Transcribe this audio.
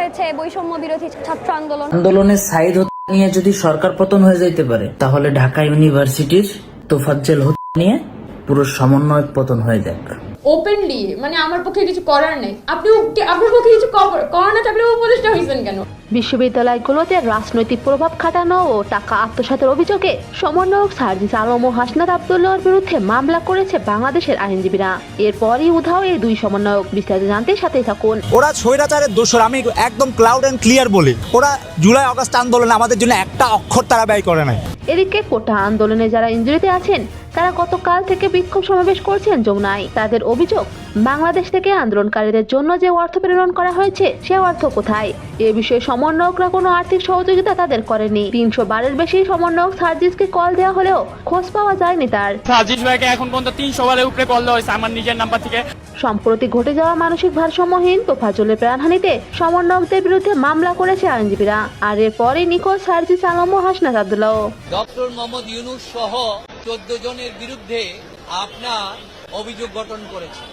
হয়েছে বৈষম্য বিরোধী ছাত্র আন্দোলনের সাইদ নিয়ে যদি সরকার পতন হয়ে যাইতে পারে, তাহলে ঢাকা ইউনিভার্সিটির তোফাজ্জল নিয়ে পুরো সমন্বয় পতন হয়ে যাক। ওপেনলি মানে আমার পক্ষে কিছু করার নেই, আপনার পক্ষে কিছু করার না থাকলে উপদেষ্টা হয়েছেন কেন? বিশ্ববিদ্যালয়গুলোতে রাজনৈতিক প্রভাব খাটানো ও টাকা আত্মসাতের অভিযোগে সমন্বয়ক সার্জিস আলম ও হাসনাত আব্দুল্লাহর বিরুদ্ধে মামলা করেছে বাংলাদেশের আইনজীবীরা। এরপরই উধাও এই দুই সমন্বয়ক। বিস্তারিত জানতে সাথেই থাকুন। ওরা স্বৈরাচারের দোষর, আমি একদম ক্লাউড অ্যান্ড ক্লিয়ার বলি। ওরা জুলাই আগস্ট আন্দোলনে আমাদের জন্য একটা অক্ষর তারা ব্যয় করে নাই। এদিকে কোটা আন্দোলনে যারা ইনজুরিতে আছেন তারা গতকাল থেকে বিক্ষোভ সমাবেশ করছেন যমুনায়। তাদের অভিযোগ, বাংলাদেশ থেকে আন্দোলনকারীদের জন্য যে অর্থ প্রেরণ করা হয়েছে সে অর্থ কোথায়? এ বিষয়ে সমন্বয়করা কোনো আর্থিক সহযোগিতা তাদের করেনি। 300 বারের বেশি সমন্বয়ক সার্জিসকে কল দেওয়া হলেও খোঁজ পাওয়া যায়নি তার। সার্জিস ভাইকে এখন পর্যন্ত 300 বারের উপরে কল দেওয়া হয়েছে আমার নিজের নাম্বার থেকে। সম্প্রতি ঘটে যাওয়া মানসিক ভারসাম্যহীন তোফাজ্জলের প্রাণহানিতে সমন্বয়কদের বিরুদ্ধে মামলা করেছে আইনজীবীরা। আর এরপরে নিখোঁজ সার্জিস আলম ও হাসনাত আব্দুল্লাহ। ডক্টর মোহাম্মদ ইউনূস সহ 14 জনের বিরুদ্ধে আপনার অভিযোগ গঠন করেছে।